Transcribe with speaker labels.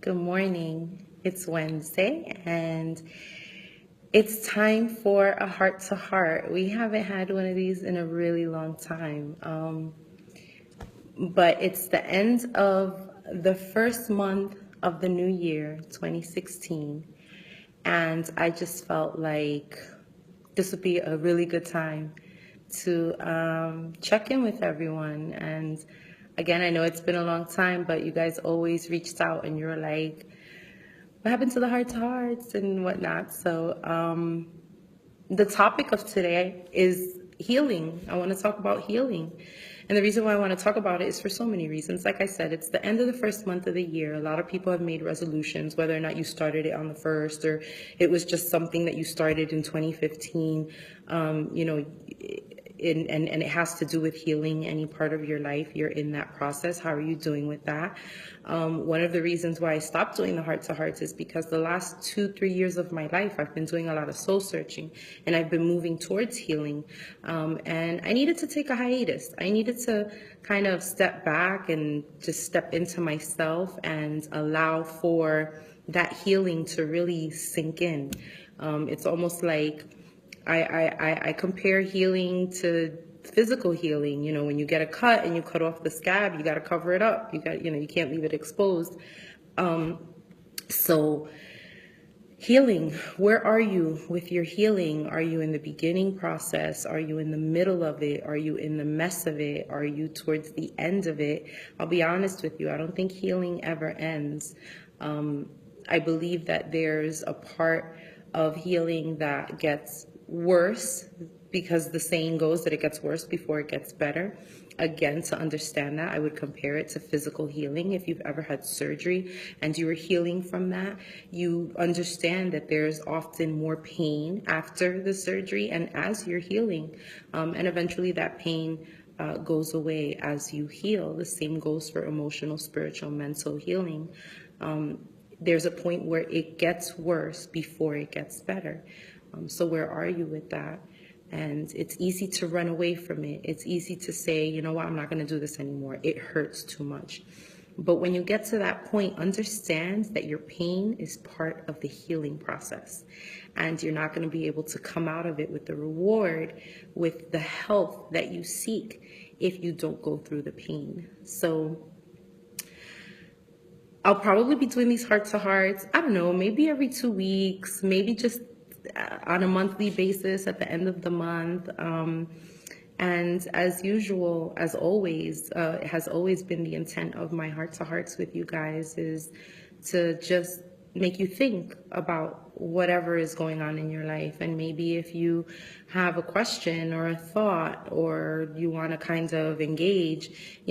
Speaker 1: Good morning. It's Wednesday and it's time for a heart to heart. We haven't had one of these in a really long time. But it's the end of the first month of the new year, 2016. And I just felt like this would be a really good time to check in with everyone. And again, I know it's been a long time, but you guys always reached out and you were like, what happened to the heart to hearts and whatnot? So the topic of today is healing. I want to talk about healing. And the reason why I want to talk about it is for so many reasons. Like I said, it's the end of the first month of the year. A lot of people have made resolutions, whether or not you started it on the first or it was just something that you started in 2015. And it has to do with healing any part of your life. You're in that process. How are you doing with that? One of the reasons why I stopped doing the heart to hearts is because the last 2-3 years of my life, I've been doing a lot of soul searching and I've been moving towards healing. And I needed to take a hiatus. I needed to kind of step back and just step into myself and allow for that healing to really sink in. It's almost like I compare healing to physical healing. You know, when you get a cut and you cut off the scab, you got to cover it up. You can't leave it exposed. So healing, where are you with your healing? Are you in the beginning process? Are you in the middle of it? Are you in the mess of it? Are you towards the end of it? I'll be honest with you. I don't think healing ever ends. I believe that there's a part of healing that gets worse because the saying goes that it gets worse before it gets better. Again, to understand that, I would compare it to physical healing. If you've ever had surgery and you were healing from that, you understand that there's often more pain after the surgery and as you're healing. And eventually that pain goes away as you heal. The same goes for emotional, spiritual, mental healing. There's a point where it gets worse before it gets better. So where are you with that? And it's easy to run away from it. It's easy to say, you know what, I'm not going to do this anymore. It hurts too much. But when you get to that point, understand that your pain is part of the healing process. And you're not going to be able to come out of it with the reward, with the health that you seek if you don't go through the pain. So I'll probably be doing these heart to hearts, I don't know, maybe every 2 weeks, maybe just on a monthly basis at the end of the month. And as usual, as always, it has always been the intent of my heart to hearts with you guys is to just make you think about whatever is going on in your life. And maybe if you have a question or a thought or you want to kind of engage,